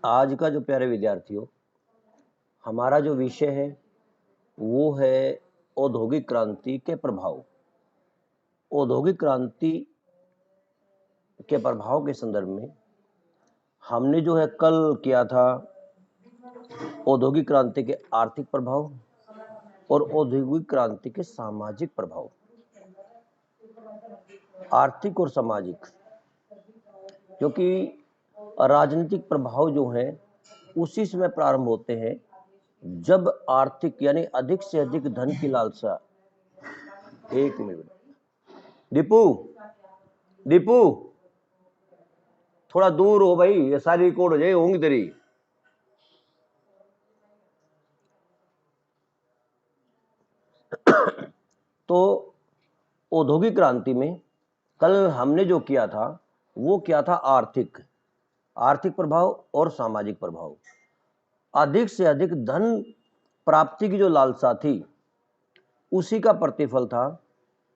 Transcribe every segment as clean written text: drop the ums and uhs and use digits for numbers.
आज का जो प्यारे विद्यार्थियों, हमारा जो विषय है वो है औद्योगिक क्रांति के प्रभाव। औद्योगिक क्रांति के प्रभाव के संदर्भ में हमने जो है कल किया था औद्योगिक क्रांति के आर्थिक प्रभाव और औद्योगिक क्रांति के सामाजिक प्रभाव। आर्थिक और सामाजिक, क्योंकि राजनीतिक प्रभाव जो है उसी समय प्रारंभ होते हैं जब आर्थिक यानी अधिक से अधिक धन की लालसा। एक मिनट दीपू, दीपू थोड़ा दूर हो भाई, ये सारी रिकॉर्ड हो जाए होंगी तेरी। तो औद्योगिक क्रांति में कल हमने जो किया था वो क्या था, आर्थिक प्रभाव और सामाजिक प्रभाव। अधिक से अधिक धन प्राप्ति की जो लालसा थी उसी का प्रतिफल था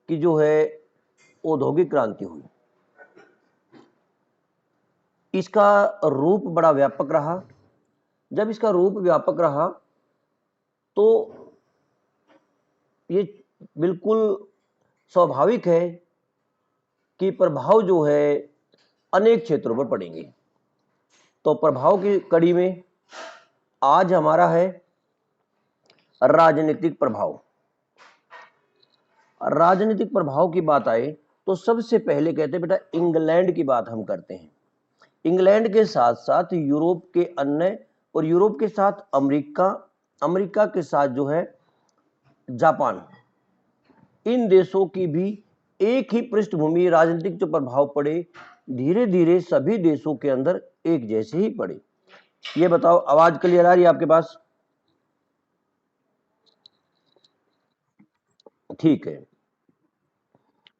कि जो है औद्योगिक क्रांति हुई। इसका रूप बड़ा व्यापक रहा। जब इसका रूप व्यापक रहा तो ये बिल्कुल स्वाभाविक है कि प्रभाव जो है अनेक क्षेत्रों पर पड़ेंगे। तो प्रभाव की कड़ी में आज हमारा है राजनीतिक प्रभाव। राजनीतिक प्रभाव की बात आए तो सबसे पहले कहते हैं बेटा इंग्लैंड की बात हम करते हैं। इंग्लैंड के साथ साथ यूरोप के अन्य और यूरोप के साथ अमेरिका के साथ जो है जापान, इन देशों की भी एक ही पृष्ठभूमि राजनीतिक जो प्रभाव पड़े धीरे धीरे सभी देशों के अंदर एक जैसे ही पड़े। ये बताओ, आवाज क्लियर आ रही है आपके पास? ठीक है।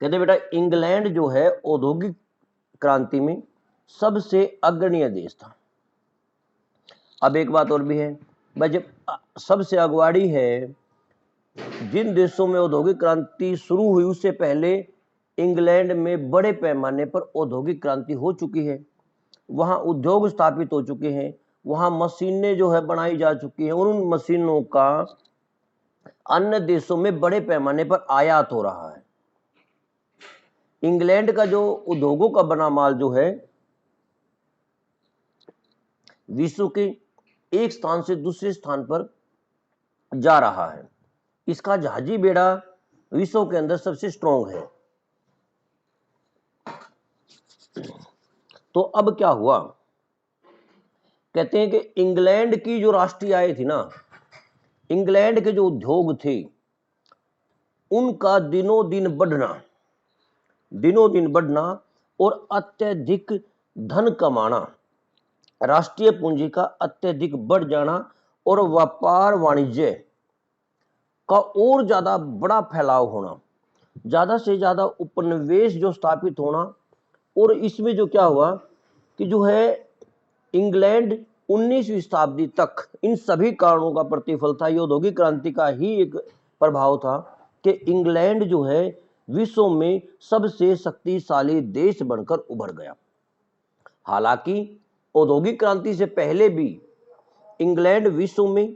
कहते बेटा इंग्लैंड जो है औद्योगिक क्रांति में सबसे अग्रणी देश था। अब एक बात और भी है भाई, जब सबसे अगवाड़ी है, जिन देशों में औद्योगिक क्रांति शुरू हुई उससे पहले इंग्लैंड में बड़े पैमाने पर औद्योगिक क्रांति हो चुकी है। वहां उद्योग स्थापित हो चुके हैं, वहां मशीनें जो है बनाई जा चुकी हैं और उन मशीनों का अन्य देशों में बड़े पैमाने पर आयात हो रहा है। इंग्लैंड का जो उद्योगों का बना माल जो है विश्व के एक स्थान से दूसरे स्थान पर जा रहा है। इसका जहाजी बेड़ा विश्व के अंदर सबसे स्ट्रॉन्ग है। तो अब क्या हुआ, कहते हैं कि इंग्लैंड की जो राष्ट्रीय आय थी ना, इंग्लैंड के जो उद्योग थे उनका दिनों दिन बढ़ना और अत्यधिक धन कमाना, राष्ट्रीय पूंजी का अत्यधिक बढ़ जाना और व्यापार वाणिज्य का और ज्यादा बड़ा फैलाव होना, ज्यादा से ज्यादा उपनिवेश जो स्थापित होना। और इसमें जो क्या हुआ कि जो है इंग्लैंड 19वीं शताब्दी तक इन सभी कारणों का प्रतिफल था। ये औद्योगिक क्रांति का ही एक प्रभाव था कि इंग्लैंड जो है विश्व में सबसे शक्तिशाली देश बनकर उभर गया। हालांकि औद्योगिक क्रांति से पहले भी इंग्लैंड विश्व में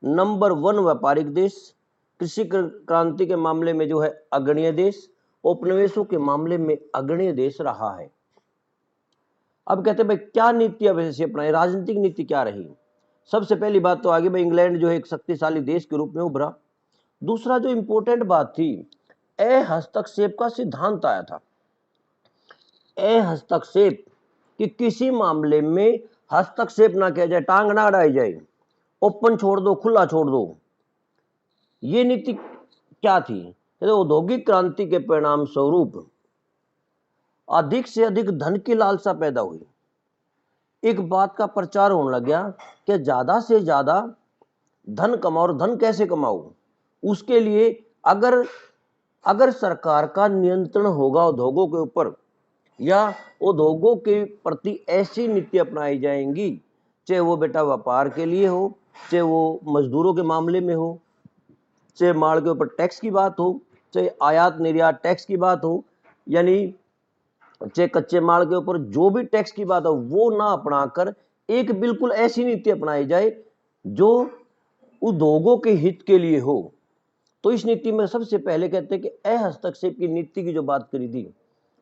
नंबर 1 व्यापारिक देश, कृषि क्रांति के मामले में जो है अग्रणी देश, उपनिवेशों के मामले में अग्रणी देश रहा है। अब कहते हैं भाई क्या नीति अब ऐसे अपनाई, राजनीतिक नीति क्या रही? सबसे पहली बात तो आगे भाई इंग्लैंड जो है एक शक्तिशाली देश के रूप में उभरा। दूसरा जो इंपॉर्टेंट बात थी, हस्तक्षेप का सिद्धांत आया था। हस्तक्षेप, कि किसी मामले में हस्तक्षेप ना किया जाए, टांग ना अड़ाई जाए, ओपन छोड़ दो, खुला छोड़ दो। ये नीति क्या थी? औद्योगिक क्रांति के परिणाम स्वरूप अधिक से अधिक धन की लालसा पैदा हुई। एक बात का प्रचार होने लग गया कि ज्यादा से ज्यादा धन कमाओ। और धन कैसे कमाओ? उसके लिए अगर सरकार का नियंत्रण होगा उद्योगों के ऊपर, या उद्योगों के प्रति ऐसी नीति अपनाई जाएंगी, चाहे वो बेटा व्यापार के लिए हो, चाहे वो मजदूरों के मामले में हो, चाहे माल के ऊपर टैक्स की बात हो, चाहे आयात निर्यात टैक्स की बात हो, यानी चाहे कच्चे माल के ऊपर जो भी टैक्स की बात हो, वो ना अपनाकर एक बिल्कुल ऐसी नीति अपनाई जाए जो उद्योगों के हित के लिए हो। तो इस नीति में सबसे पहले कहते हैं कि हस्तक्षेप की नीति की जो बात करी थी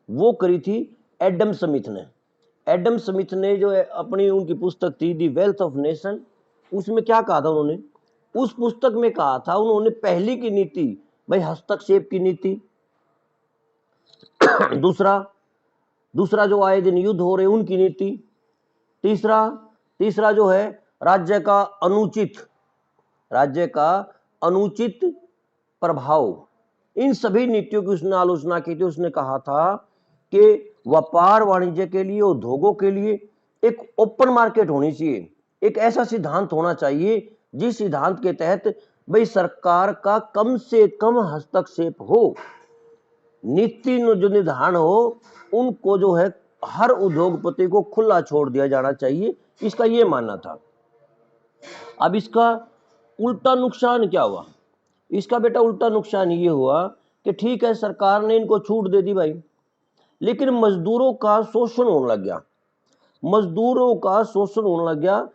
वो करी थी एडम स्मिथ ने। एडम स्मिथ ने जो है अपनी उनकी पुस्तक थी दी वेल्थ ऑफ नेशन, उसमें क्या कहा था उन्होंने, उस पुस्तक में कहा था उन्होंने पहली की नीति भाई हस्तक्षेप की नीति, दूसरा जो आए दिन युद्ध हो रहे उनकी नीति, तीसरा जो है राज्य का अनुचित प्रभाव, इन सभी नीतियों की उसने आलोचना की थी। उसने कहा था कि व्यापार वाणिज्य के लिए, उद्योगों के लिए एक ओपन मार्केट होनी चाहिए, एक ऐसा सिद्धांत होना चाहिए जिस सिद्धांत के तहत भाई सरकार का कम से कम हस्तक्षेप हो, नीति जो निर्धारण हो उनको जो है हर उद्योगपति को खुला छोड़ दिया जाना चाहिए, इसका ये मानना था। अब इसका उल्टा नुकसान क्या हुआ, इसका बेटा उल्टा नुकसान ये हुआ कि ठीक है सरकार ने इनको छूट दे दी भाई, लेकिन मजदूरों का शोषण होने लग गया,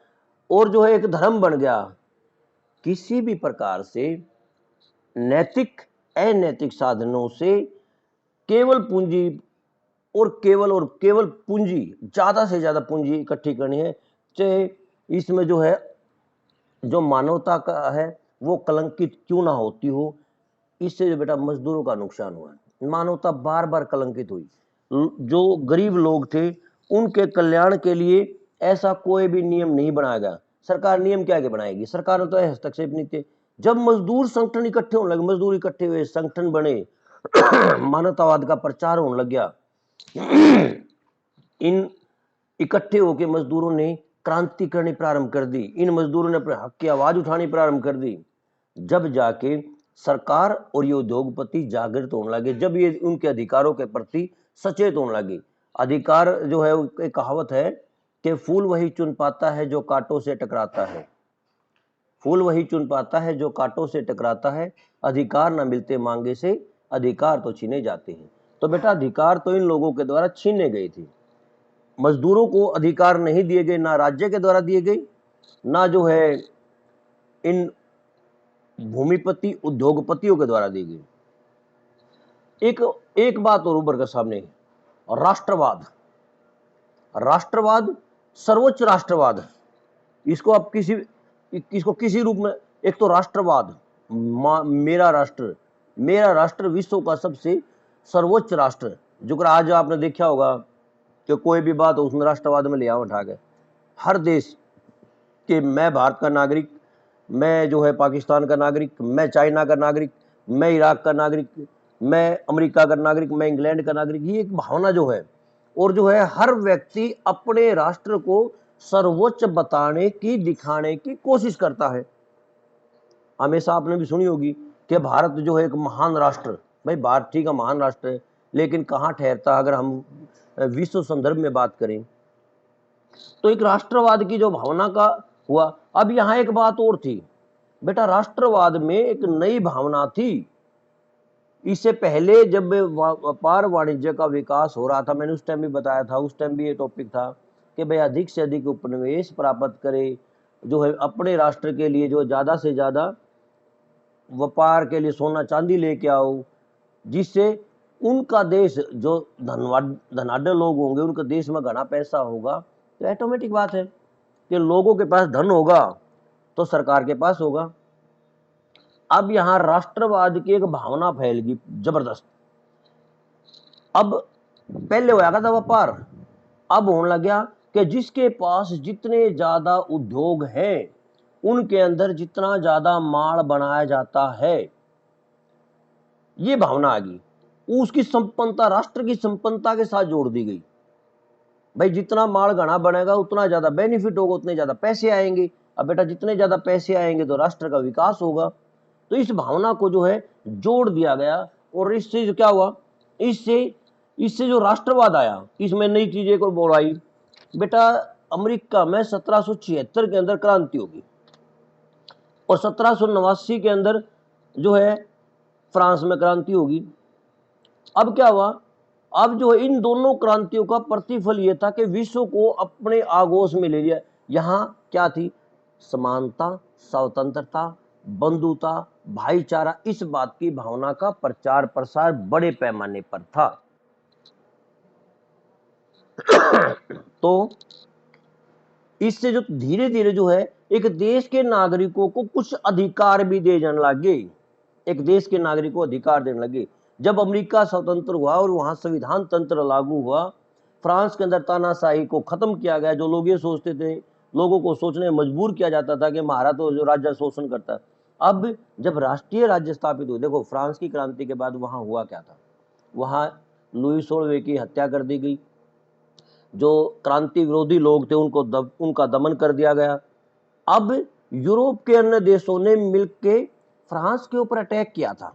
और जो है एक धर्म बन गया, किसी भी प्रकार से नैतिक अनैतिक साधनों से केवल पूंजी और केवल पूंजी, ज्यादा से ज्यादा पूंजी इकट्ठी करनी है, चाहे इसमें जो है जो मानवता का है वो कलंकित क्यों ना होती हो। इससे जो बेटा मजदूरों का नुकसान हुआ, मानवता बार बार कलंकित हुई। जो गरीब लोग थे उनके कल्याण के लिए ऐसा कोई भी नियम नहीं बनाया गया। सरकार नियम क्या बनाएगी, सरकार ने तो हस्तक्षेप नहीं थे। जब मजदूर संगठन इकट्ठे होने लगे, मजदूर इकट्ठे हुए, संगठन बने, मानवतावाद का प्रचार होने लग गया, इन इकट्ठे होकर मजदूरों ने क्रांति करनी प्रारंभ कर दी, इन मजदूरों ने अपने हक की आवाज उठानी प्रारंभ कर दी। जब जाके सरकार और ये उद्योगपति जागृत होने लगे, जब ये उनके अधिकारों के प्रति सचेत होने लगे। अधिकार जो है, एक कहावत है कि फूल वही चुन पाता है जो कांटों से टकराता है, फूल वही चुन पाता है जो कांटों से टकराता है, अधिकार न मिलते मांगे से अधिकार तो छीने जाते हैं। तो बेटा अधिकार तो इन लोगों के द्वारा छीने गए थे, मजदूरों को अधिकार नहीं दिए गए, ना राज्य के द्वारा दिए गए, ना जो है इन भूमिपति उद्योगपतियों के द्वारा दी गई। एक बात और उभर कर सामने, राष्ट्रवाद सर्वोच्च राष्ट्रवाद, इसको आप किसी रूप में, एक तो राष्ट्रवाद, मेरा राष्ट्र विश्व का सबसे सर्वोच्च राष्ट्र, जो आज आपने देखा होगा कि कोई भी बात उसमें राष्ट्रवाद में ले आओ उठा के, हर देश के, मैं भारत का नागरिक, मैं जो है पाकिस्तान का नागरिक, मैं चाइना का नागरिक, मैं इराक का नागरिक, मैं अमेरिका का नागरिक, मैं इंग्लैंड का नागरिक, ये एक भावना जो है, और जो है हर व्यक्ति अपने राष्ट्र को सर्वोच्च बताने की, दिखाने की कोशिश करता है। हमेशा आपने भी सुनी होगी कि भारत जो है एक महान राष्ट्र, भाई भारत ठीक है महान राष्ट्र है, लेकिन कहाँ ठहरता अगर हम विश्व संदर्भ में बात करें। तो एक राष्ट्रवाद की जो भावना का हुआ। अब यहां एक बात और थी बेटा, राष्ट्रवाद में एक नई भावना थी। इससे पहले जब व्यापार वाणिज्य का विकास हो रहा था, मैंने उस टाइम भी बताया था, उस टाइम भी ये टॉपिक था कि भाई अधिक से अधिक उपनिवेश प्राप्त करे, जो है अपने राष्ट्र के लिए जो ज्यादा से ज्यादा व्यापार के लिए सोना चांदी लेके आओ, जिससे उनका देश, जो धनाढ्य लोग होंगे उनके देश में घना पैसा होगा, तो ऑटोमेटिक बात है कि लोगों के पास धन होगा तो सरकार के पास होगा। अब यहां राष्ट्रवाद की एक भावना फैल गई जबरदस्त। अब पहले होया था व्यापार, अब होने लग गया कि जिसके पास जितने ज्यादा उद्योग हैं उनके अंदर जितना ज्यादा माल बनाया जाता है, ये भावना आ गई। उसकी संपन्नता, राष्ट्र की संपन्नता के साथ जोड़ दी गई। भाई जितना माल घना बनेगा उतना ज्यादा बेनिफिट होगा, उतने ज्यादा पैसे आएंगे। अब बेटा जितने ज्यादा पैसे आएंगे तो राष्ट्र का विकास होगा। तो इस भावना को जो है जोड़ दिया गया, और इससे जो क्या हुआ, इससे जो राष्ट्रवाद आया, इसमें नई चीजें को बोलाई। बेटा अमेरिका में 1776 के अंदर क्रांति होगी, और 1789 के अंदर जो है फ्रांस में क्रांति होगी। अब क्या हुआ, अब जो है इन दोनों क्रांतियों का प्रतिफल यह था कि विश्व को अपने आगोश में ले लिया। यहाँ क्या थी? समानता, स्वतंत्रता, बंधुता, भाईचारा, इस बात की भावना का प्रचार प्रसार बड़े पैमाने पर था। तो इससे जो धीरे धीरे जो है एक देश के नागरिकों को कुछ अधिकार भी दे जाने लगे, एक देश के नागरिक को अधिकार देने लगे। जब अमेरिका स्वतंत्र हुआ और वहां संविधान तंत्र लागू हुआ, फ्रांस के अंदर तानाशाही को खत्म किया गया। जो लोग ये सोचते थे, लोगों को सोचने में मजबूर किया जाता था कि हमारा तो जो राज्य शोषण करता है। अब जब राष्ट्रीय राज्य स्थापित हुए, देखो फ्रांस की क्रांति के बाद वहां हुआ क्या था? वहां लुई 16वें की हत्या कर दी गई, जो क्रांति विरोधी लोग थे उनका दमन कर दिया गया। अब यूरोप के अन्य देशों ने मिलकर फ्रांस के ऊपर अटैक किया था।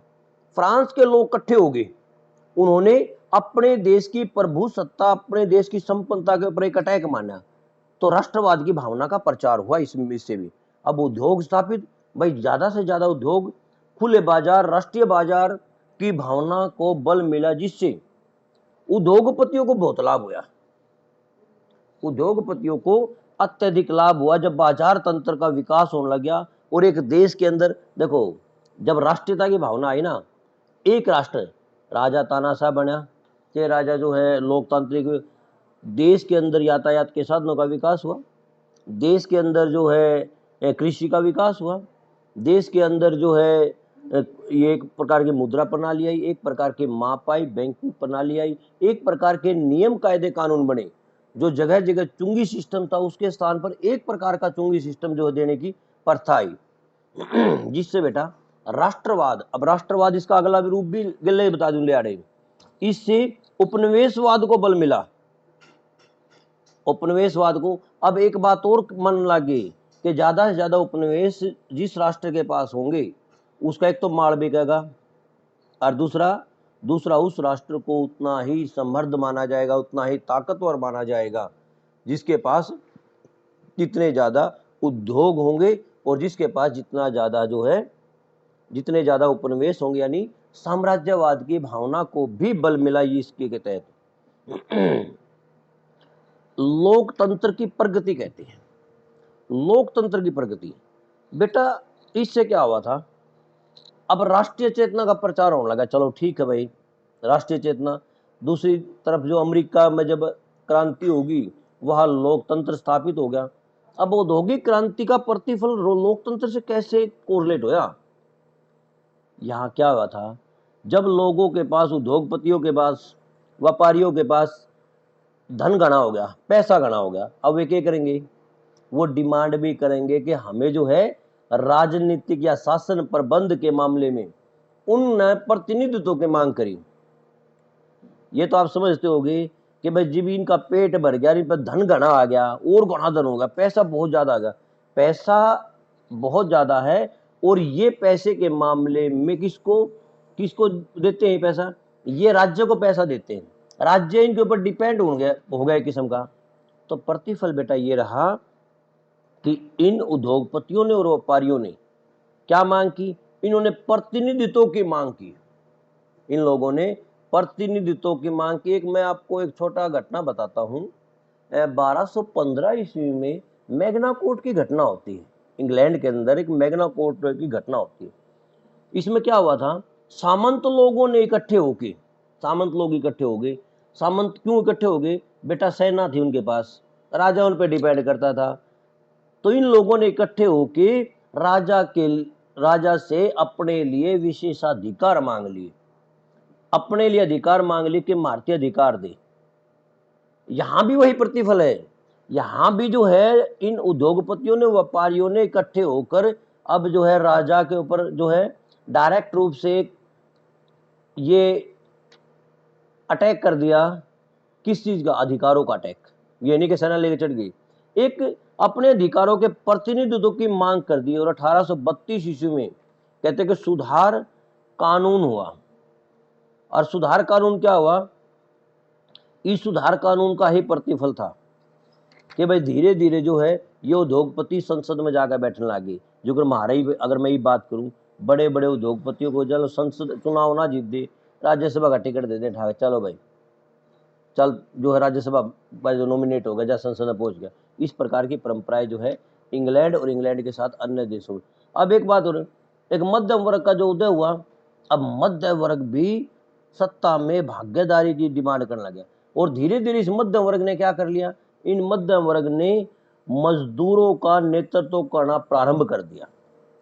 फ्रांस के लोग इकट्ठे हो गए, उन्होंने अपने देश की प्रभुसत्ता, अपने देश की संपन्नता के ऊपर एक अटैक माना। तो राष्ट्रवाद की भावना का प्रचार हुआ इससे भी। अब उद्योग स्थापित, भाई ज्यादा से ज्यादा उद्योग, खुले बाजार, राष्ट्रीय बाजार की भावना को बल मिला, जिससे उद्योगपतियों को बहुत लाभ हुआ। उद्योगपतियों को अत्यधिक लाभ हुआ जब बाजार तंत्र का विकास होने लग गया। और एक देश के अंदर देखो, जब राष्ट्रीयता की भावना आई ना, एक राष्ट्र, राजा तानाशाह बना कि राजा जो है लोकतांत्रिक, देश के अंदर यातायात के साधनों का विकास हुआ, देश के अंदर जो है कृषि का विकास हुआ, देश के अंदर जो है ये एक प्रकार की मुद्रा प्रणाली आई, एक प्रकार की माप आई, बैंकिंग प्रणाली आई, एक प्रकार के नियम कायदे कानून बने। जो जगह जगह चुंगी सिस्टम था, उसके स्थान पर एक प्रकार का चुंगी सिस्टम जो देने की प्रथा आई, जिससे बेटा राष्ट्रवाद, अब राष्ट्रवाद इसका अगला रूप भी गले बता दूं ले आ रहे, इससे उपनिवेशवाद को बल मिला। उपनिवेशवाद को अब एक बात और मन लगे कि ज्यादा से ज्यादा उपनिवेश जिस राष्ट्र के पास होंगे उसका एक तो माल बिकेगा, और दूसरा उस राष्ट्र को उतना ही समृद्ध माना जाएगा, उतना ही ताकतवर माना जाएगा जिसके पास जितने ज्यादा उद्योग होंगे और जिसके पास जितना ज्यादा जो है, जितने ज्यादा उपनिवेश होंगे, यानी साम्राज्यवाद की भावना को भी बल मिला इसके के तहत। लोकतंत्र की प्रगति कहते हैं, लोकतंत्र की प्रगति बेटा। इससे क्या हुआ था? अब राष्ट्रीय चेतना का प्रचार होने लगा। चलो ठीक है भाई, राष्ट्रीय चेतना। दूसरी तरफ जो अमेरिका में जब क्रांति होगी, वहां लोकतंत्र स्थापित हो गया। अब औद्योगिक क्रांति का प्रतिफल लोकतंत्र से कैसे कोरिलेट होया? यहाँ क्या हुआ था? जब लोगों के पास, उद्योगपतियों के पास, व्यापारियों के पास धन गणा हो गया, पैसा गणा हो गया, अब वे क्या करेंगे? वो डिमांड भी करेंगे कि हमें जो है राजनीतिक या शासन प्रबंध के मामले में उन प्रतिनिधित्व की मांग करी। ये तो आप समझते होंगे कि भाई जब इनका पेट भर गया, इन पर धन घना आ गया, और घना धन होगा, पैसा बहुत ज्यादा आ गया, पैसा बहुत ज्यादा है। और ये पैसे के मामले में किसको किसको देते हैं पैसा? ये राज्य को पैसा देते हैं, राज्य इनके ऊपर डिपेंड हो गया किस्म का। तो प्रतिफल बेटा ये रहा कि इन उद्योगपतियों ने और व्यापारियों ने क्या मांग की? इन्होंने प्रतिनिधित्व की मांग की। इन लोगों ने प्रतिनिधित्व की मांग की। एक मैं आपको एक छोटा घटना बताता हूं। 1215 ईस्वी में मैग्ना कोर्ट की घटना होती है। इंग्लैंड के अंदर एक मैग्ना कोर्ट की घटना होती है। इसमें क्या हुआ था? सामंत लोगों ने इकट्ठे होके, सामंत लोग इकट्ठे हो गए। सामंत क्यों इकट्ठे हो गए? बेटा सेना थी उनके पास, राजा उन पर डिपेंड करता था। तो इन लोगों ने इकट्ठे होके राजा से अपने लिए विशेषाधिकार मांग लिए, अपने लिए अधिकार मांग लिए कि भारतीय अधिकार दे। यहां भी वही प्रतिफल है। यहां भी जो है इन उद्योगपतियों ने, व्यापारियों ने इकट्ठे होकर अब जो है राजा के ऊपर जो है डायरेक्ट रूप से ये अटैक कर दिया। किस चीज का? अधिकारों का अटैक। ये नहीं कि सेना लेके चढ़ गई, एक अपने अधिकारों के प्रतिनिधित्व की मांग कर दी। और 1832 ईस्वी में कहते कि सुधार कानून हुआ। और सुधार कानून क्या हुआ? इस सुधार कानून का ही प्रतिफल था कि भाई धीरे धीरे जो है ये उद्योगपति संसद में जाकर बैठने लगे। जो अगर मैं ये बात करूं, बड़े बड़े उद्योगपतियों को चलो संसद चुनाव ना जीत दे, राज्यसभा का टिकट दे दे, चलो भाई चल जो है राज्यसभा पर जो नॉमिनेट हो गया, जहाँ संसद में पहुंच गया। इस प्रकार की परंपराएं जो है इंग्लैंड और इंग्लैंड के साथ अन्य देशों में। अब एक बात और, एक मध्यम वर्ग का जो उदय हुआ, अब मध्य वर्ग भी सत्ता में भागीदारी की डिमांड करने लगे और धीरे धीरे इस मध्यम वर्ग ने क्या कर लिया, इन मध्यम वर्ग ने मजदूरों का नेतृत्व करना प्रारंभ कर दिया।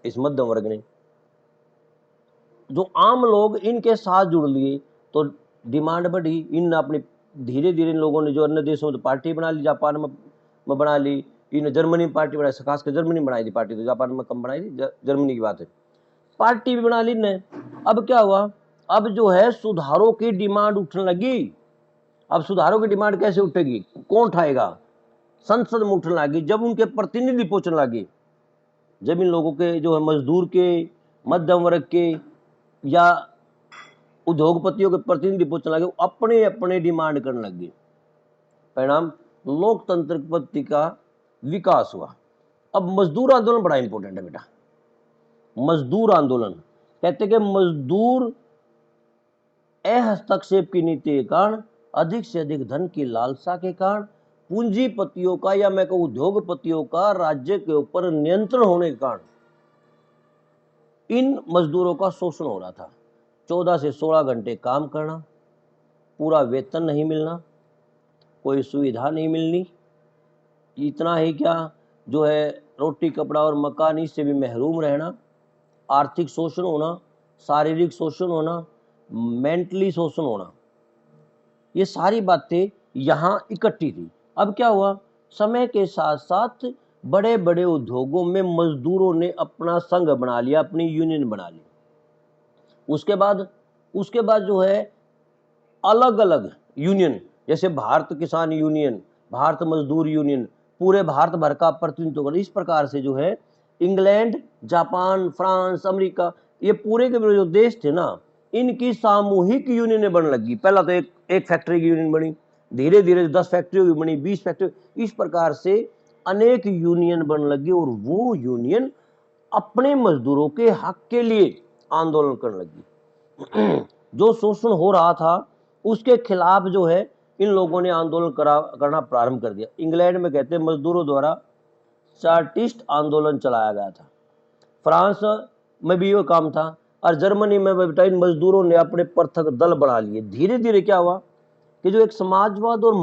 इस मध्यम वर्ग ने, जो आम लोग इनके साथ जुड़ लिए तो डिमांड बढ़ी। इन अपनी धीरे धीरे इन लोगों ने जो अन्य देशों में तो पार्टी बना ली, जापान में बना ली, इन जर्मनी में पार्टी बनाई, खासकर जर्मनी में बनाई थी पार्टी, तो जापान में कम बनाई थी, जर्मनी की बात है, पार्टी भी बना ली ने। अब क्या हुआ, अब जो है सुधारों की डिमांड उठने लगी। अब सुधारों की डिमांड कैसे उठेगी, कौन उठाएगा, संसद में उठने लगी। जब उनके प्रतिनिधि पहुंचने लगे, जब इन लोगों के जो है मजदूर के, मध्यम वर्ग के या उद्योगपतियों के प्रतिनिधि पहुंचने लगे, अपने अपने डिमांड करने लगे। परिणाम लोकतंत्र पद्धति का विकास हुआ। अब मजदूर आंदोलन बड़ा इंपॉर्टेंट है बेटा। मजदूर आंदोलन कहते कि मजदूर हस्तक्षेप की नीति के कारण, अधिक से अधिक धन की लालसा के कारण, पूंजीपतियों का या मैं कहूं उद्योगपतियों का राज्य के ऊपर नियंत्रण होने के कारण इन मजदूरों का शोषण हो रहा था। 14 से 16 घंटे काम करना, पूरा वेतन नहीं मिलना, कोई सुविधा नहीं मिलनी, इतना ही क्या जो है रोटी कपड़ा और मकान इससे भी महरूम रहना, आर्थिक शोषण होना, शारीरिक शोषण होना, मेंटली शोषण होना, ये सारी बातें यहाँ इकट्ठी थी। अब क्या हुआ, समय के साथ साथ बड़े बड़े उद्योगों में मजदूरों ने अपना संघ बना लिया, अपनी यूनियन बना ली। उसके बाद जो है अलग अलग यूनियन, जैसे भारत किसान यूनियन, भारत मजदूर यूनियन, पूरे भारत भर का प्रतिनिधित्व कर, इस प्रकार से जो है इंग्लैंड, जापान, फ्रांस, अमेरिका, ये पूरे के जो देश थे ना, इनकी सामूहिक यूनियनें बनने लगी। पहला तो एक फैक्ट्री की यूनियन बनी, धीरे धीरे 10 फैक्ट्रियों की बनी, 20 फैक्ट्री, इस प्रकार से अनेक यूनियन बनने लगी और वो यूनियन अपने मजदूरों के हक के लिए आंदोलन करने लगी। जो शोषण हो रहा था उसके खिलाफ जो है इन लोगों ने आंदोलन करना प्रारंभ कर दिया। इंग्लैंड में कहते हैं मजदूरों द्वारा चार्टिस्ट आंदोलन चलाया गया था, फ्रांस में भी ये काम था, और जर्मनी में बेटा इन मजदूरों ने अपने पृथक दल बना लिए। धीरे धीरे क्या हुआ कि जो एक समाजवाद और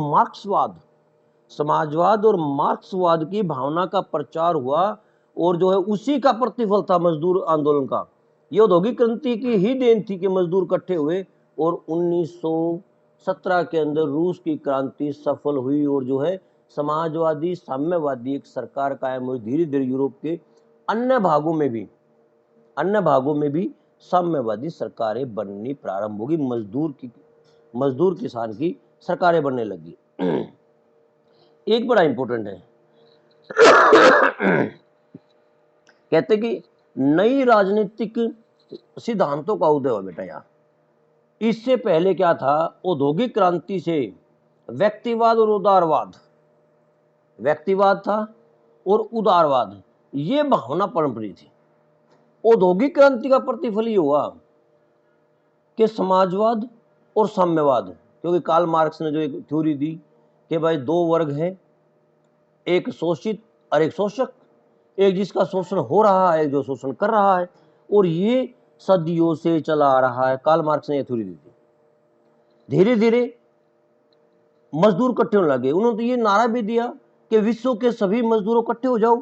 मार्क्सवाद की भावना का प्रचार हुआ और जो है उसी का प्रतिफल था मजदूर आंदोलन का। ये औद्योगिक क्रांति की ही देन थी कि मजदूर इकट्ठे हुए और 1917 के अंदर रूस की क्रांति सफल हुई और जो है समाजवादी साम्यवादी एक सरकार कायम हुई। धीरे धीरे यूरोप के अन्य भागों में भी साम्यवादी सरकारें बननी प्रारंभ होगी, मजदूर किसान की सरकारें बनने लगी। एक बड़ा इंपॉर्टेंट है, कहते कि नई राजनीतिक सिद्धांतों का उदय हुआ बेटा। यहाँ इससे पहले क्या था, औद्योगिक क्रांति से व्यक्तिवाद और उदारवाद, व्यक्तिवाद था और उदारवाद, ये भावना परंपरी थी। औद्योगिक क्रांति का प्रतिफल ये हुआ कि समाजवाद और साम्यवाद, क्योंकि कार्ल मार्क्स ने जो एक थ्योरी दी कि भाई दो वर्ग है, एक शोषित और एक शोषक, एक जिसका शोषण हो रहा है, एक जो शोषण कर रहा है, और ये सदियों से चला आ रहा है। कार्ल मार्क्स ने यह थ्योरी दी थी। धीरे धीरे मजदूर इकट्ठे होने लगे। उन्होंने तो ये नारा भी दिया कि विश्व के सभी मजदूरों इकट्ठे हो जाओ।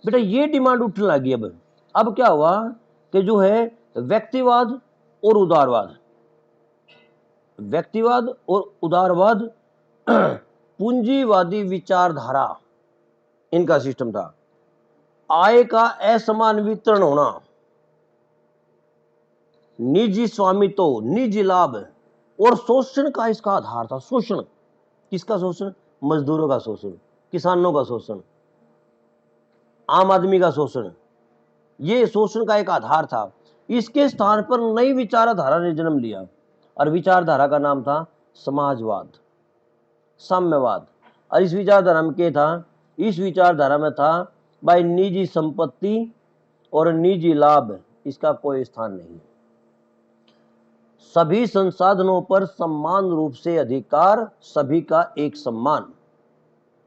बेटा ये डिमांड उठने लगी। अब क्या हुआ कि जो है व्यक्तिवाद और उदारवाद पूंजीवादी विचारधारा इनका सिस्टम था। आय का असमान वितरण होना, निजी स्वामित्व, निजी लाभ और शोषण का इसका आधार था। शोषण किसका शोषण? मजदूरों का शोषण, किसानों का शोषण, आम आदमी का शोषण, ये शोषण का एक आधार था। इसके स्थान पर नई विचारधारा ने जन्म लिया और विचारधारा का नाम था समाजवाद, साम्यवाद। और इस विचारधारा में क्या था? इस विचारधारा में था भाई निजी संपत्ति और निजी लाभ, इसका कोई स्थान नहीं। सभी संसाधनों पर समान रूप से अधिकार, सभी का एक सम्मान।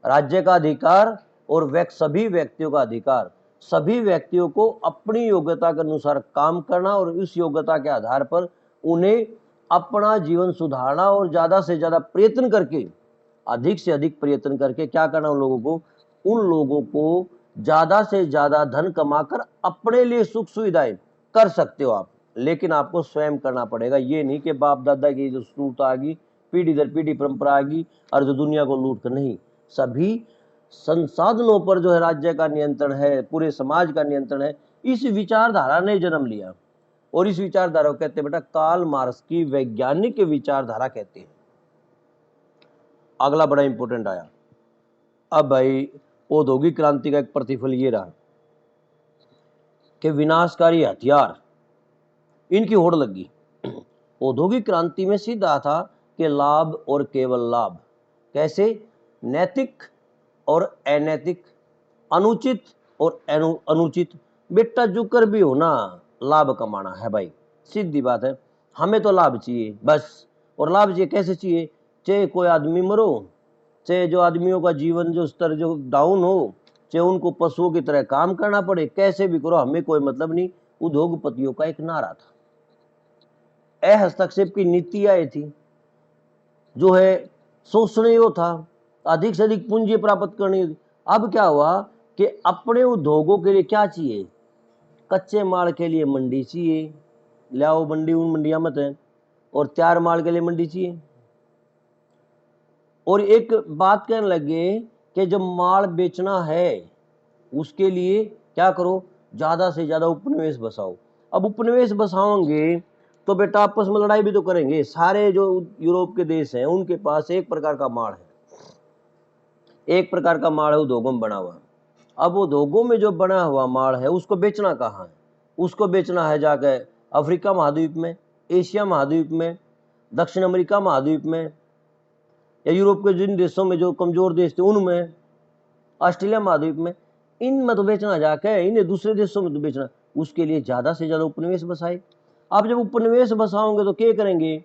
राज्य का अधिकार और सभी व्यक्तियों का अधिकार, सभी व्यक्तियों को अपनी योग्यता के अनुसार काम करना और उस योग्यता के आधार पर उन्हें अपना जीवन सुधारना और ज्यादा से ज्यादा प्रयत्न करके, अधिक से अधिक प्रयत्न करके क्या करना, उन लोगों को ज्यादा से ज्यादा धन कमाकर अपने लिए सुख सुविधाएं कर सकते हो आप, लेकिन आपको स्वयं करना पड़ेगा। ये नहीं कि बाप दादा की जो सूरत आ गई, पीढ़ी दर पीढ़ी परंपरा आ गई और जो दुनिया को लूट कर, नहीं, सभी संसाधनों पर जो है राज्य का नियंत्रण है, पूरे समाज का नियंत्रण है। इस विचारधारा ने जन्म लिया और इस विचारधारा को कहते हैं बेटा कार्ल मार्क्स की वैज्ञानिक विचारधारा कहते हैं। अगला बड़ा इंपॉर्टेंट आया। अब भाई औद्योगिक क्रांति का एक प्रतिफल ये रहा कि विनाशकारी हथियार इनकी होड़ लगी। औद्योगिक क्रांति में सीधा था कि लाभ और केवल लाभ। कैसे? नैतिक और अनैतिक, अनुचित और अनुचित। बेटा जो कर भी हो ना, लाभ कमाना है भाई, सीधी बात है। हमें तो लाभ चाहिए बस, और लाभ चाहिए कैसे चाहिए? चाहे कोई आदमी मरो, चाहे जो आदमियों का जीवन जो स्तर जो डाउन हो, चाहे उनको पशुओं की तरह काम करना पड़े, कैसे भी करो, हमें कोई मतलब नहीं। उद्योगपतियों का एक नारा था, हस्तक्षेप की नीति आई थी, जो है शोषणीय था, अधिक से अधिक पूंजी प्राप्त करनी थी। अब क्या हुआ कि अपने उद्योगों के लिए क्या चाहिए? कच्चे माल के लिए मंडी चाहिए, लाओ मंडी, उन मंडियां मत है, और तैयार माल के लिए मंडी चाहिए। और एक बात कहने लगे कि जब माल बेचना है उसके लिए क्या करो, ज्यादा से ज्यादा उपनिवेश बसाओ। अब उपनिवेश बसाओगे तो बेटा आपस में लड़ाई भी तो करेंगे। सारे जो यूरोप के देश हैं उनके पास एक प्रकार का माल है, एक प्रकार का माल है उद्योगों में बना हुआ। अब उद्योगों में जो बना हुआ माल है उसको बेचना कहाँ है? उसको बेचना है जाकर अफ्रीका महाद्वीप में, एशिया महाद्वीप में, दक्षिण अमेरिका महाद्वीप में, या यूरोप के जिन देशों में जो कमजोर देश थे उनमें, ऑस्ट्रेलिया महाद्वीप में। इनमें तो बेचना जाकर, इन्हें दूसरे देशों में तो बेचना। उसके लिए ज्यादा से ज्यादा उपनिवेश बसाए। आप जब उपनिवेश बसाओगे तो क्या करेंगे?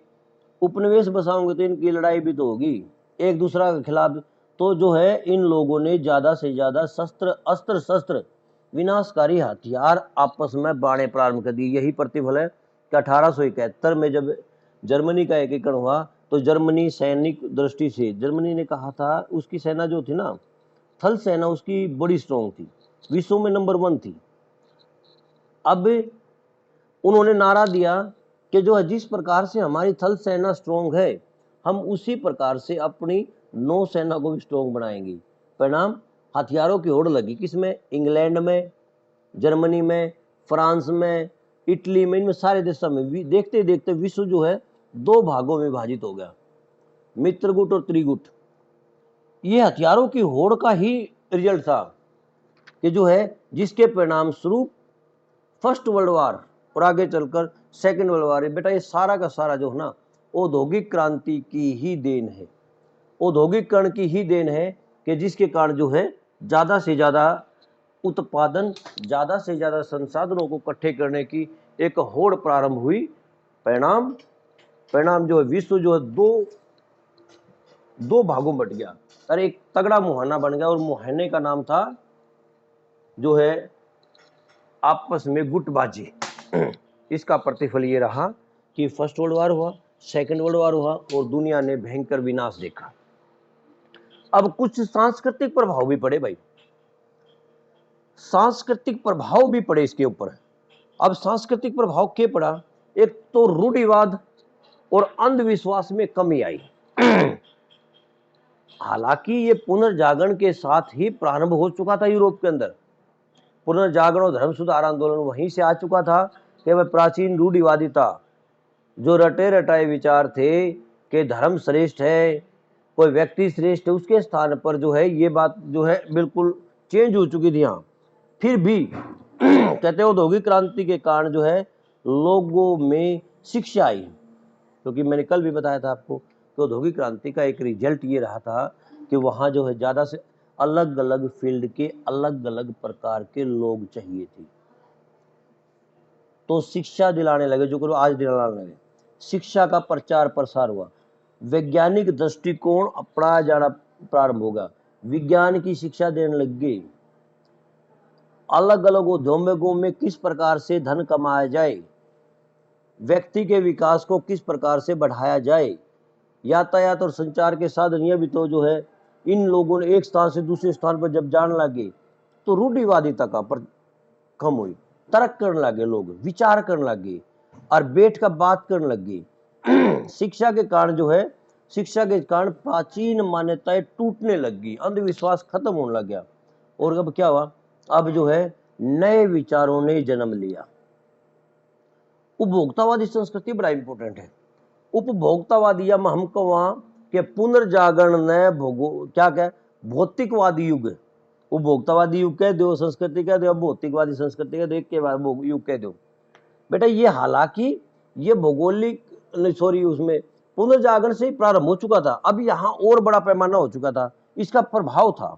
उपनिवेश बसाओगे तो इनकी लड़ाई भी तो होगी एक दूसरा के खिलाफ। तो जो है इन लोगों ने ज्यादा से ज्यादा अस्त्र शस्त्र विनाशकारी हथियार आपस में बाणे प्रारंभ कर दिए। यही प्रतिफल है कि 1871 में जब जर्मनी का एकीकरण हुआ तो जर्मनी सैनिक दृष्टि से, जर्मनी ने कहा था, उसकी सेना जो थी ना, थल सेना उसकी बड़ी स्ट्रॉन्ग थी, विश्व में नंबर 1 थी। अब उन्होंने नारा दिया कि जो है जिस प्रकार से हमारी थल सेना स्ट्रॉन्ग है, हम उसी प्रकार से अपनी नौ सेना को भी स्ट्रॉन्ग बनाएंगे। परिणाम हथियारों की होड़ लगी। किसमें? इंग्लैंड में, जर्मनी में, फ्रांस में, इटली में, इनमें सारे देशों में। देखते देखते विश्व जो है 2 भागों में विभाजित हो गया, मित्रगुट और त्रिगुट। ये हथियारों की होड़ का ही रिजल्ट था कि जो है जिसके परिणाम स्वरूप फर्स्ट वर्ल्ड वार और आगे चलकर सेकंड वर्ल्ड वार, बेटा ये सारा का सारा जो है ना औद्योगिक क्रांति की ही देन है, औद्योगिकरण की ही देन है, कि जिसके कारण जो है ज्यादा से ज्यादा उत्पादन, ज्यादा से ज्यादा संसाधनों को इकट्ठे करने की एक होड़ प्रारंभ हुई। परिणाम जो है विश्व जो है दो भागों में बट गया। अरे एक तगड़ा मुहाना बन गया, और मुहाने का नाम था जो है आपस में गुटबाजी। इसका प्रतिफल ये रहा कि फर्स्ट वर्ल्ड वार हुआ, सेकंड वर्ल्ड वार हुआ और दुनिया ने भयंकर विनाश देखा। अब कुछ सांस्कृतिक प्रभाव भी पड़े भाई, सांस्कृतिक प्रभाव भी पड़े इसके ऊपर। अब सांस्कृतिक प्रभाव क्या पड़ा? एक तो रूढ़िवाद और अंधविश्वास में कमी आई। हालांकि ये पुनर्जागरण के साथ ही प्रारंभ हो चुका था यूरोप के अंदर। पुनर्जागरण और धर्म सुधार आंदोलन वहीं से आ चुका था कि वह प्राचीन रूढ़िवादिता, जो रटे रटाए विचार थे कि धर्म श्रेष्ठ है, कोई व्यक्ति श्रेष्ठ है, उसके स्थान पर जो है ये बात जो है बिल्कुल चेंज हो चुकी थी। यहाँ फिर भी कहते औद्योगिक क्रांति के कारण जो है लोगों में शिक्षा आई, क्योंकि मैंने कल भी बताया था आपको कि औद्योगिक क्रांति का एक रिजल्ट ये रहा था कि वहाँ जो है ज़्यादा से अलग अलग फील्ड के अलग अलग प्रकार के लोग चाहिए थे, तो शिक्षा दिलाने लगे, जो करो आज दिलाने लगे। शिक्षा का प्रचार प्रसार हुआ, वैज्ञानिक दृष्टिकोण अपनाया जाना प्रारंभ होगा, विज्ञान की शिक्षा देने लग गई, अलग अलग उद्योगों में किस प्रकार से धन कमाया जाए, व्यक्ति के विकास को किस प्रकार से बढ़ाया जाए, यातायात और संचार के साधन, ये भी तो जो है इन लोगों ने एक स्थान से दूसरे स्थान पर जब जाने लगे तो रूढ़िवादिता का पर कम हुई, तर्क करने लगे, लोग विचार करने लगे और बैठ कर बात करने लगे। शिक्षा के कारण जो है, शिक्षा के कारण प्राचीन मान्यताएं टूटने लगी, अंधविश्वास खत्म होने लग गया, और अब क्या हुआ, अब जो है नए विचारों ने जन्म लिया। उपभोक्तावादी संस्कृति बड़ा इंपॉर्टेंट है। उपभोक्तावादी या हम को वहां के पुनर्जागरण ने क्या क्या भौतिकवादी युग, उपभोक्तावादी युग कह दो, संस्कृति कह दो, भौतिकवादी संस्कृति कह दो, एक के बाद युग कह दो बेटा। ये हालांकि ये भौगोलिक सॉरी उसमें पुनर्जागरण से ही प्रारंभ हो चुका था, अब यहाँ और बड़ा पैमाना हो चुका था, इसका प्रभाव था।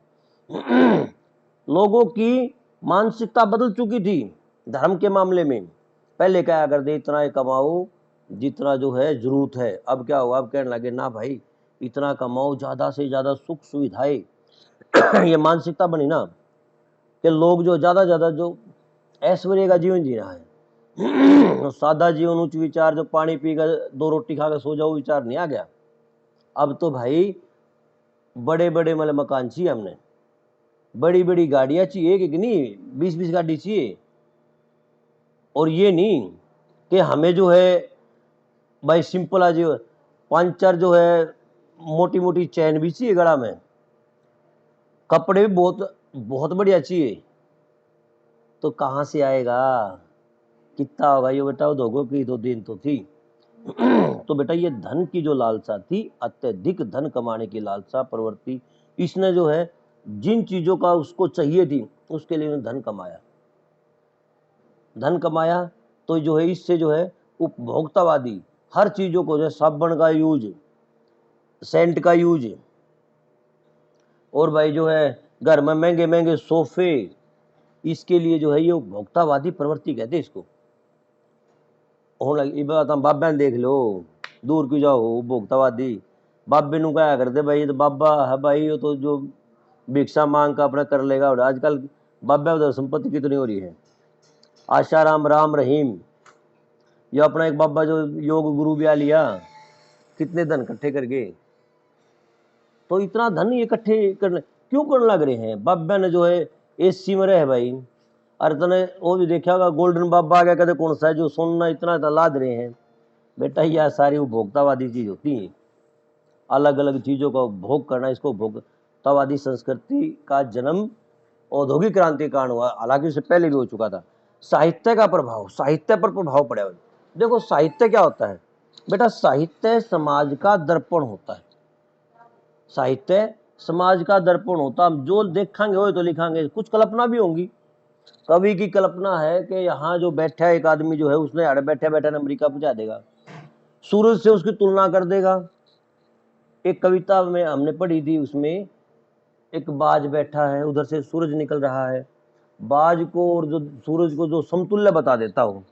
लोगों की मानसिकता बदल चुकी थी धर्म के मामले में। पहले क्या करते, इतना ही कमाओ जितना जो है जरूरत है, अब क्या हुआ, अब कहने लगे ना भाई इतना कमाओ, ज्यादा से ज्यादा सुख सुविधाएं। ये मानसिकता बनी ना कि लोग जो ज्यादा जो ऐश्वर्य का जीवन जी रहा है, सादा जीवन, उच्च विचार, जो पानी पीकर 2 रोटी खाकर सो जाओ विचार नहीं आ गया। अब तो भाई बड़े बड़े मतलब मकान चाहिए, हमने बड़ी बड़ी गाड़ियां चाहिए, कि नहीं 20-20 गाड़ी चाहिए। और ये नहीं कि हमें जो है भाई सिंपल आज 5-4 जो है मोटी मोटी चैन भी चाहिए गला में, कपड़े भी बहुत बहुत बढ़िया चाहिए, तो कहाँ से आएगा, कितना होगा ये बेटा, उद्योगों की तो दिन तो थी। तो बेटा ये धन की जो लालसा थी, अत्यधिक धन कमाने की लालसा प्रवृत्ति, इसने जो है जिन चीजों का उसको चाहिए थी उसके लिए धन कमाया, तो जो है इससे जो है उपभोक्तावादी हर चीजों को, जो साबुन का यूज, सेंट का यूज, और भाई जो है घर में महंगे महंगे सोफे, इसके लिए जो है ये उपभोक्तावादी प्रवृत्ति कहते हैं इसको। बाबा देख लो, दूर क्यों जाओ, उपभोक्तावादी बाबे नु क्या करते भाई, तो बाबा है भाई, ये तो जो भिक्षा मांग का अपना कर लेगा। और आजकल बाबा उधर संपत्ति कितनी हो रही है, आशाराम, राम रहीम, ये अपना एक बाबा जो योग गुरु ब्याह लिया, कितने धन इकट्ठे करके, तो इतना धन इकट्ठे करने क्यों करने लग रहे हैं। बाबा ने जो है एसी में रहे भाई, अरे तने वो भी देखा होगा गोल्डन बाबा आ गया, कहते कौन सा है, जो सोना इतना लाद रहे हैं। बेटा यह सारी उपभोक्तावादी चीज होती है, अलग अलग चीजों का उपभोग करना, इसको उपभोक्तावादी संस्कृति का जन्म औद्योगिक क्रांति के कारण हुआ, हालांकि उससे पहले भी हो चुका था। साहित्य का प्रभाव, साहित्य पर प्रभाव पड़ा। देखो साहित्य क्या होता है बेटा, साहित्य समाज का दर्पण होता है, साहित्य समाज का दर्पण होता, हम जो देखेंगे वो तो लिखांगे, कुछ कल्पना भी होंगी। कवि की कल्पना है कि यहाँ जो बैठा एक आदमी जो है, उसने अड़े बैठे बैठे अमेरिका पहुंचा देगा, सूरज से उसकी तुलना कर देगा। एक कविता में हमने पढ़ी थी, उसमें एक बाज बैठा है, उधर से सूरज निकल रहा है, बाज को और जो सूरज को जो समतुल्य बता देता हो।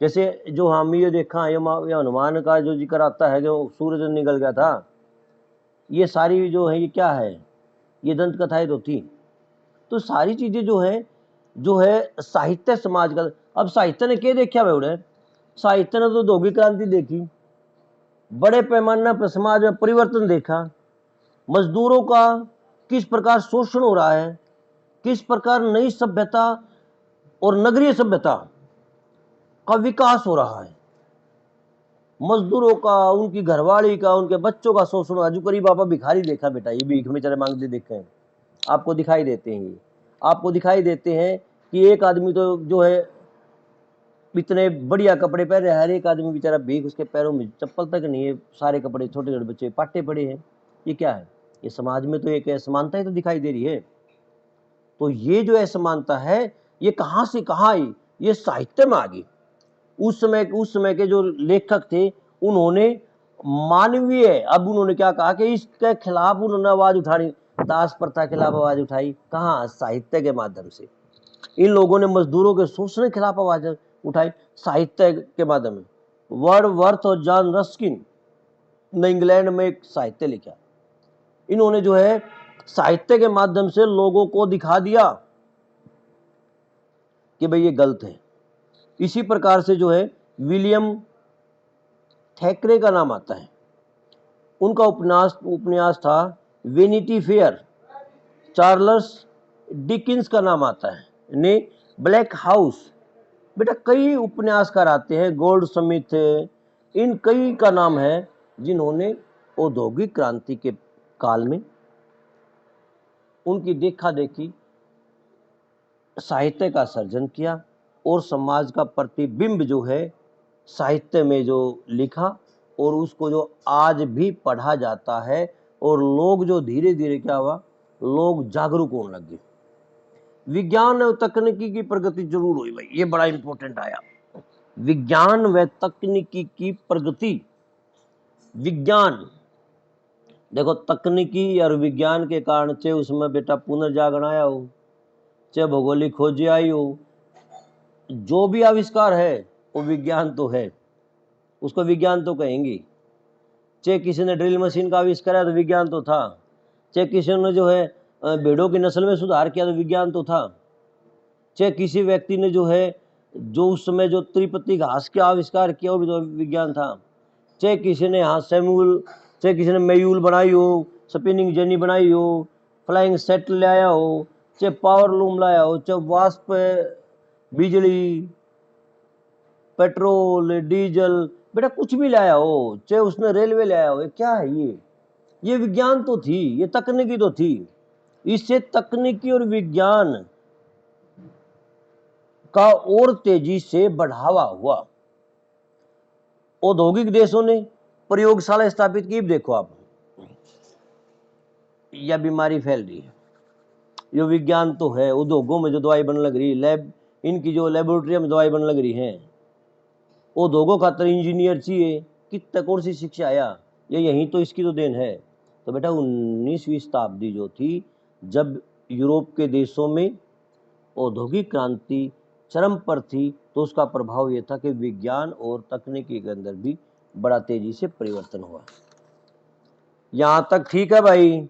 जैसे जो हम ये देखा ये हनुमान का जो जिक्र आता है कि सूरज निकल गया था, ये सारी जो है ये क्या है, ये दंत कथाएं तो थी। तो सारी चीजें जो है साहित्य समाज का। अब साहित्य ने क्या देखा भाई, साहित्य ने तो औद्योगिक क्रांति देखी, बड़े पैमाने पर समाज में परिवर्तन देखा, मजदूरों का किस प्रकार शोषण हो रहा है, किस प्रकार नई सभ्यता और नगरीय सभ्यता का विकास हो रहा है, मजदूरों का, उनकी घरवाली का, उनके बच्चों का शोषण। आज करीब आप भिखारी देखा बेटा, ये भीख में चले मांगते देखे हैं, आपको दिखाई देते हैं, आपको दिखाई देते हैं कि एक आदमी तो जो है इतने बढ़िया कपड़े पहन रहे, हर एक आदमी बेचारा भीख, उसके पैरों में चप्पल तक नहीं है, सारे कपड़े छोटे छोटे बच्चे पाटे पड़े हैं। ये क्या है, ये समाज में तो एक असमानता ही तो दिखाई दे रही है। तो ये जो असमानता है ये कहाँ से कहाँ आई, ये साहित्य में आ गई। उस समय के जो लेखक थे उन्होंने मानवीय, अब उन्होंने क्या कहा कि इसके खिलाफ उन्होंने आवाज उठानी, दास प्रथा के खिलाफ आवाज उठाई, कहाँ, साहित्य के माध्यम से। इन लोगों ने मजदूरों के शोषण के खिलाफ आवाज उठाई साहित्य के माध्यम में। वर्डवर्थ और जॉन रस्किन ने इंग्लैंड में एक साहित्य लिखा। इन्होंने जो है साहित्य के माध्यम से लोगों को दिखा दिया कि भाई ये गलत है। इसी प्रकार से जो है विलियम थैकरे का नाम आता है। उनका उपन्यास था वेनिटी फेयर। चार्ल्स डिकिंस का नाम आता है ने ब्लैक हाउस। बेटा कई उपन्यासकार आते हैं, गोल्ड स्मिथ, इन कई का नाम है जिन्होंने औद्योगिक क्रांति के काल में उनकी देखा देखी साहित्य का सर्जन किया और समाज का प्रतिबिंब जो है साहित्य में जो लिखा और उसको जो आज भी पढ़ा जाता है और लोग जो धीरे धीरे क्या हुआ, लोग जागरूक होने लगे। विज्ञान और तकनीकी की प्रगति जरूर हुई भाई, ये बड़ा इंपॉर्टेंट आया। विज्ञान व तकनीकी की प्रगति। विज्ञान देखो, तकनीकी और विज्ञान के कारण से उसमें बेटा पुनर्जागरण आया हो, चाहे भौगोलिक खोजें आई हो, जो भी आविष्कार है वो विज्ञान तो है, उसको विज्ञान तो कहेंगे। चाहे किसी ने ड्रिल मशीन का आविष्कार किया तो विज्ञान तो था, चाहे किसी ने जो है भेड़ों की नस्ल में सुधार किया तो विज्ञान तो था, चाहे किसी व्यक्ति ने जो है जो उस समय जो त्रिपत्ती घास का आविष्कार किया वो भी तो विज्ञान था, चाहे किसी ने चाहे किसी ने मयूल बनाई हो, स्पिनिंग जेनी बनाई हो, फ्लाइंग सेट लाया हो, चाहे पावर लूम लाया हो, चाहे वाष्प बिजली, पेट्रोल, डीजल, बेटा कुछ भी लाया हो, चाहे उसने रेलवे लाया हो, क्या है ये विज्ञान तो थी, ये तकनीकी तो थी। इससे तकनीकी और विज्ञान का और तेजी से बढ़ावा हुआ। औद्योगिक देशों ने प्रयोगशाला स्थापित की। देखो आप, यह बीमारी फैल रही है, ये विज्ञान तो है। उद्योगों में जो दवाई बनने लग रही है, इनकी जो लेबोरेटरी में दवाई बनने लग रही है, उद्योगों खातर इंजीनियर चाहिए, कितना कौन सी शिक्षा आया, ये यही तो इसकी तो देन है। तो बेटा 19वीं शताब्दी जो थी, जब यूरोप के देशों में औद्योगिक क्रांति चरम पर थी, तो उसका प्रभाव यह था कि विज्ञान और तकनीकी के अंदर भी बड़ा तेजी से परिवर्तन हुआ। यहां तक ठीक है भाई?